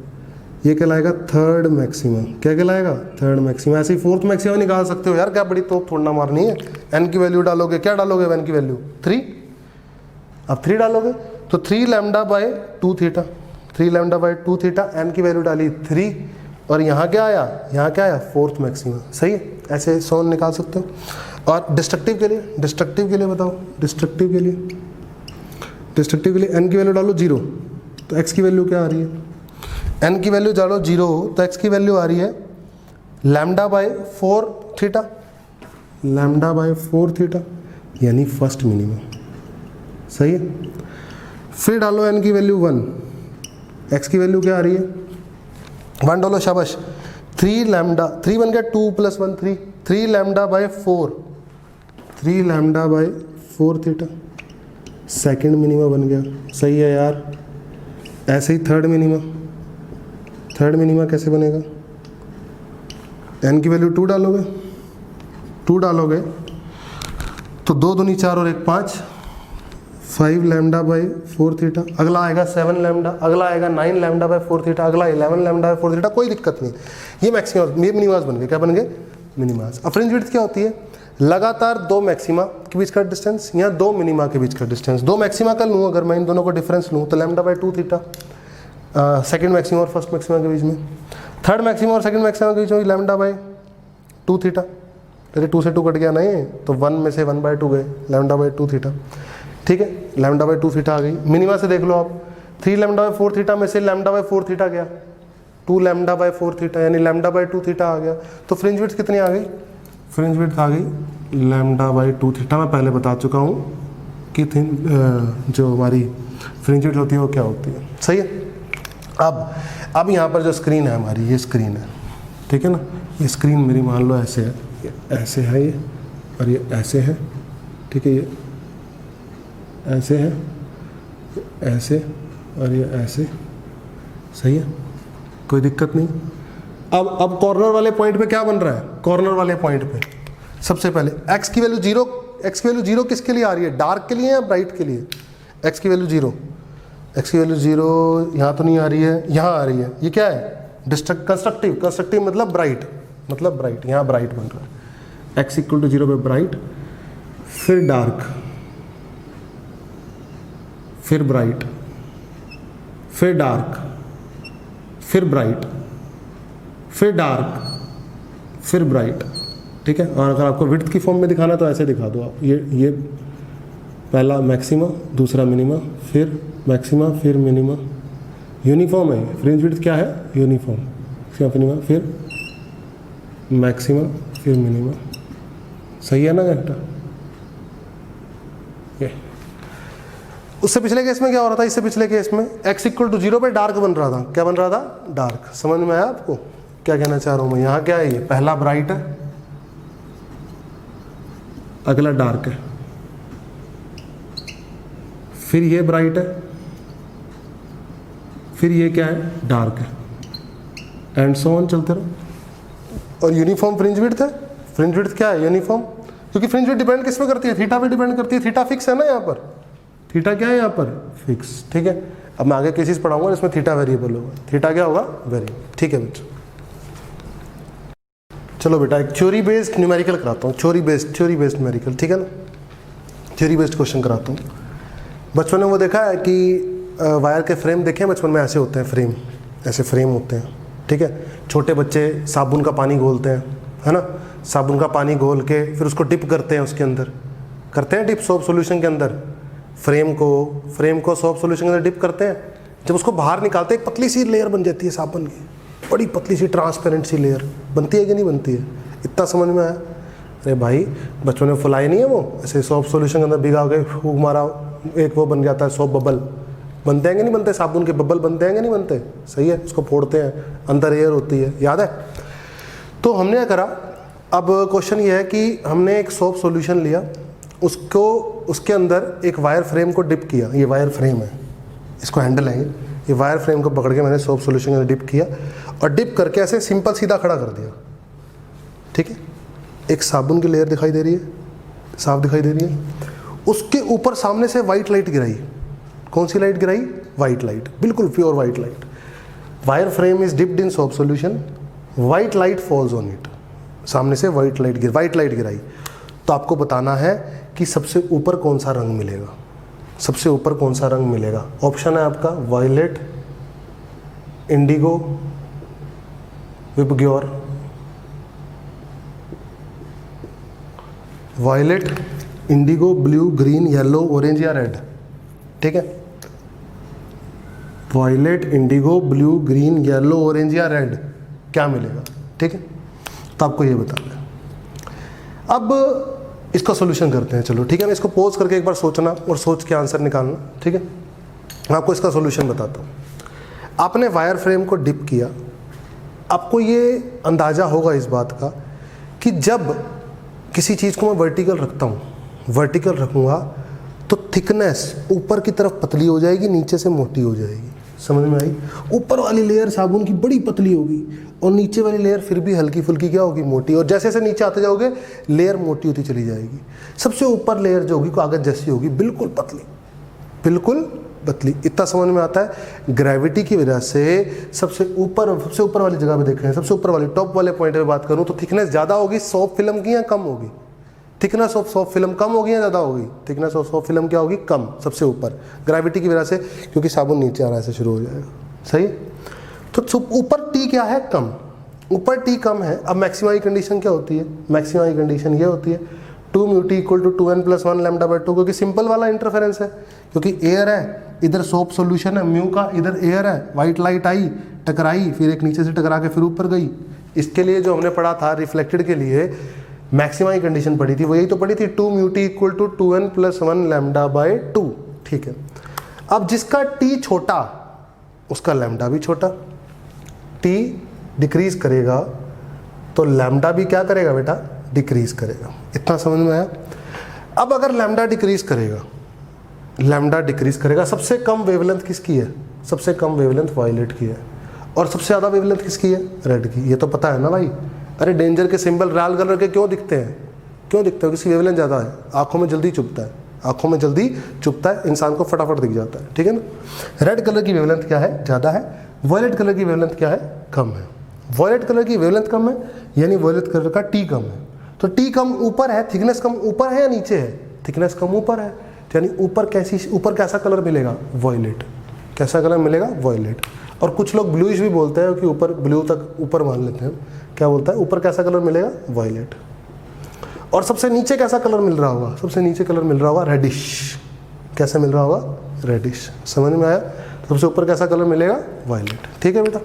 ये कहलाएगा थर्ड मैक्सिमा। क्या कहलाएगा? Third maxima. ऐसे ही फोर्थ मैक्सिमा निकाल सकते हो यार, क्या बड़ी तोप थोड़ा मारनी है। n की वैल्यू डालोगे, क्या डालोगे? n की वैल्यू 3। अब 3 डालोगे तो 3 λ/2 थीटा, 3 λ/2 थीटा, n की वैल्यू डाली 3, और यहाँ क्या आया? यहाँ क्या आया? Fourth maxima. सही है, ऐसे सोन निकाल सकते हो। और डिस्ट्रक्टिव के लिए, डिस्ट्रक्टिव के लिए बताओ। डिस्ट्रक्टिव के लिए n की वैल्यू डालो 0, तो x की वैल्यू क्या आ रही है? n की वैल्यू डालो 0, तो x की वैल्यू आ रही है λ/4 थीटा, λ/4 थीटा, यानी फर्स्ट मिनिमम। सही है। फिर डालो n की वैल्यू 1, x की वैल्यू क्या आ रही है? 1 डालो, शाबाश। 3 लैम्डा, 3 बन गया, 2 + 1 3, 3 λ/4, 3 λ/4 थीटा, सेकंड मिनिमा बन गया। सही है यार। ऐसे ही थर्ड मिनिमा कैसे बनेगा? n की वैल्यू 2 डालोगे तो 2 दूनी 4 और 1 5, 5 λ/4 थीटा, अगला आएगा 7 लैम्डा, अगला आएगा 9 λ/4 थीटा, अगला 11 λ/4 थीटा। कोई दिक्कत नहीं। ये मैक्सिमम, ये मिनिमास बन गए। क्या बन गए? मिनिमास। अब फ्रिंज विड्थ क्या होती है? लगातार दो मैक्सिमा के बीच का डिस्टेंस या दो मिनिमा के बीच का डिस्टेंस। दो मैक्सिमा का लूँ अगर मैं इन दोनों को डिफरेंस लूँ तो λ/2 थीटा सेकंड मैक्सिमा और फर्स्ट मैक्सिमा के बीच में, थर्ड मैक्सिमा और सेकंड मैक्सिमा के बीच में λ/2 थीटा। अरे 2 से 2 कट गया नहीं तो 1 में से 1/2 गए, λ/2 थीटा। ठीक है, λ/2 थीटा आ गई। मिनिमा से देख लो आप, 3λ/4 थीटा में से λ/4 थीटा गया, 2λ/4 थीटा यानी λ/2 थीटा आ गया। तो फ्रिंज विड्थ कितनी आ गई? फ्रिंज विड्थ आ गई λ/2 थीटा। मैं पहले बता चुका हूँ कि जो हमारी फ्रिंज विड्थ होती है वो क्या होती है। सही है। अब यहाँ पर जो स्क्रीन है हमारी, ये स्क्रीन है, ठीक है ना। ये स्क्रीन मेरी मान लो ऐसे है, ये ऐसे है ये, और ये ऐसे है, ठीक है, ये ऐसे है, ऐसे और ये ऐसे। सही है, कोई दिक्कत नहीं। अब कॉर्नर वाले पॉइंट पे क्या बन रहा है? कॉर्नर वाले पॉइंट पे सबसे पहले x की वैल्यू 0, x की वैल्यू 0 किसके लिए आ रही है? डार्क के लिए या ब्राइट के लिए? x की वैल्यू 0, x की वैल्यू 0 यहाँ तो नहीं आ रही है, यहाँ आ रही है। ये क्या है? कंस्ट्रक्टिव मतलब ब्राइट, यहाँ ब्राइट बन रहा है। x = 0 पे ब्राइट, फिर डार्क, फिर ब्राइट, फिर डार्क, फिर ब्राइट, फिर डार्क, फिर ब्राइट। ठीक है। और अगर आपको विड्थ की फॉर्म में दिखाना तो ऐसे दिखा दो आप, ये पहला मैक्सिमा, दूसरा मिनिमा, फिर मैक्सिमा, फिर मिनिमा। यूनिफॉर्म है फ्रिंज विड्थ, क्या है? यूनिफॉर्म। मिनिमा, फिर मैक्सिमा, फिर मिनिमा। सही है ना घंटा? ये उससे पिछले केस में क्या हो रहा था? इससे पिछले केस में x = 0 पे डार्क बन रहा था। क्या बन रहा था? डार्क। समझ में आया आपको क्या कहना चाह रहा हूँ मैं? यहाँ क्या है? ये पहला ब्राइट है, अगला डार्क है, फिर ये ब्राइट है, फिर ये क्या है? डार्क है, एंड सो ऑन चलते रहो। और यूनिफॉर्म फ्रिंज विड्थ है। फ्रिंज विड्थ क्या है? यूनिफॉर्म। क्योंकि फ्रिंज विड्थ डिपेंड किस पे करती है? थीटा पे डिपेंड करती है। थीटा फिक्स है ना यहाँ पर, थीटा क्या है यहाँ पर? फिक्स। ठीक है। अब मैं आगे केसेस पढ़ाऊंगा जिसमें थीटा वेरिएबल होगा। थीटा क्या होगा? वेरिएबल। ठीक है बेटा। चलो बेटा एक थ्योरी बेस्ड न्यूमेरिकल कराता हूँ। थ्योरी बेस्ड न्यूमेरिकल, ठीक है ना। थ्योरी बेस्ड क्वेश्चन कराता हूँ। बचपन में वो देखा है कि वायर के फ्रेम देखे हैं बचपन में? ऐसे होते हैं फ्रेम, ऐसे फ्रेम होते हैं। ठीक है। छोटे बच्चे साबुन का पानी घोलते हैं, है ना। साबुन का पानी घोल के फिर उसको डिप करते हैं, उसके अंदर करते हैं डिप सोप सॉल्यूशन के अंदर। फ्रेम को सोप सॉल्यूशन के अंदर डिप करते हैं। जब उसको बाहर निकालते हैं एक पतली सी लेयर बन जाती है साबुन की, बड़ी पतली सी ट्रांसपेरेंट सी लेयर बनती है कि नहीं बनती है? इतना समझ में आया? अरे भाई बचपन में फुलाई नहीं है वो, ऐसे सोप सॉल्यूशन के अंदर भिगा के फूक मारा, एक वो बन जाता है सोप बबल। बनते हैं कि नहीं बनते? साबुन के बबल बनते हैं कि नहीं बनते? सही है। उसको फोड़ते हैं, अंदर एयर होती है, याद है? तो हमने क्या करा, अब क्वेश्चन ये है कि हमने एक सोप सॉल्यूशन लिया, उसको उसके अंदर एक वायर फ्रेम को डिप किया। ये वायर फ्रेम है, इसको हैंडल है ये वायर फ्रेम को पकड़ के मैंने सोप सॉल्यूशन के अंदर डिप किया और डिप करके ऐसे सिंपल सीधा खड़ा कर दिया। ठीक है। एक साबुन की लेयर दिखाई दे रही है, साफ दिखाई दे रही है। उसके ऊपर सामने से वाइट लाइट गिराई। कौन सी लाइट गिराई? वाइट लाइट, बिल्कुल pure white light. Wire frame is dipped in soap solution, white light falls on it. सामने से वाइट लाइट गिराई। तो आपको बताना है कि सबसे ऊपर कौन सा रंग मिलेगा। सबसे ऊपर कौन सा रंग मिलेगा? ऑप्शन है आपका violet, indigo, VIBGYOR. Violet, indigo, blue, green, yellow, orange या रेड। ठीक है। Violet, indigo, blue, green, yellow, orange या रेड, क्या मिलेगा? ठीक है। तो आपको ये बताना है। अब इसका सॉल्यूशन करते हैं। चलो ठीक है। मैं इसको पॉज करके एक बार सोचना और सोच के आंसर निकालना। ठीक है। मैं आपको इसका सॉल्यूशन बताता हूँ। आपने वायर फ्रेम को डिप किया, आपको ये अंदाज़ा होगा इस बात का कि जब किसी चीज़ को मैं वर्टिकल रखता हूँ, वर्टिकल रखूँगा तो थिकनेस ऊपर की तरफ पतली हो जाएगी, नीचे से मोटी हो जाएगी। समझ में आई? ऊपर वाली लेयर साबुन की बड़ी पतली होगी और नीचे वाली लेयर फिर भी हल्की फुल्की क्या होगी? मोटी। और जैसे जैसे नीचे आते जाओगे लेयर मोटी होती चली जाएगी। सबसे ऊपर लेयर जो होगी कागज जैसी होगी, बिल्कुल पतली, बिल्कुल पतली। इतना समझ में आता है। ग्रेविटी की वजह से सबसे ऊपर वाली जगह पे देखें, सबसे ऊपर वाली टॉप वाले पॉइंट पे बात करूं तो थिकनेस ज़्यादा होगी सॉफ्ट फिल्म की या कम होगी? थिकनेस ऑफ सॉफ्ट फिल्म कम होगी या ज़्यादा होगी? थिकनेस ऑफ सॉफ्ट फिल्म क्या होगी? कम, सबसे ऊपर, ग्रेविटी की वजह से, क्योंकि साबुन नीचे आ रहा है ऐसे शुरू हो जाएगा। सही। तो ऊपर टी क्या है? कम। ऊपर टी कम है। अब मैक्सिमा की कंडीशन क्या होती है? मैक्सिमा की कंडीशन ये होती है 2 mu t equal to 2n + 1 λ/2, क्योंकि सिंपल वाला इंटरफेरेंस है, क्योंकि एयर है, इधर सोप सॉल्यूशन है म्यू का, इधर एयर है, वाइट लाइट आई, टकराई, फिर एक नीचे से टकरा के फिर ऊपर गई। इसके लिए जो हमने पढ़ा था रिफ्लेक्टेड के लिए मैक्सिमा की कंडीशन पढ़ी थी, वो यही तो पढ़ी थी 2 mu t equal to 2n + 1 λ/2। ठीक है। अब जिसका टी छोटा उसका लैम्डा भी छोटा, टी डिक्रीज करेगा तो लैम्डा भी क्या करेगा बेटा? डिक्रीज करेगा। इतना समझ में आया? अब अगर लैम्डा डिक्रीज करेगा, सबसे कम वेवलेंथ किसकी है? सबसे कम वेवलेंथ वायलेट की है। और सबसे ज़्यादा वेवलेंथ किसकी है? रेड की। ये तो पता है ना भाई। अरे डेंजर के सिंबल लाल कलर के क्यों दिखते हैं? किसकी वेवलेंथ ज़्यादा है? आंखों में जल्दी चुभता है, इंसान को फटाफट दिख जाता है। ठीक है ना। रेड कलर की वेवलेंथ क्या है? ज़्यादा है। वॉयलेट कलर की वेवलेंथ क्या है? कम है। वॉयलेट कलर की वेवलेंथ कम है, यानी वॉयलेट कलर का टी कम है। तो टी कम ऊपर है, थिकनेस कम ऊपर है या नीचे है? थिकनेस कम ऊपर है, यानी ऊपर कैसा कलर मिलेगा? वॉयलेट। कैसा कलर मिलेगा? वॉयलेट। और कुछ लोग ब्लूइश भी बोलते हैं कि ऊपर ब्लू तक ऊपर मान लेते हैं। क्या बोलता है? ऊपर कैसा कलर मिलेगा? वॉयलेट। और सबसे नीचे कैसा कलर मिल रहा होगा? सबसे नीचे कलर मिल रहा होगा रेडिश। कैसा मिल रहा होगा? रेडिश। समझ में आया? सबसे ऊपर कैसा कलर मिलेगा? वॉयलेट। ठीक है बेटा।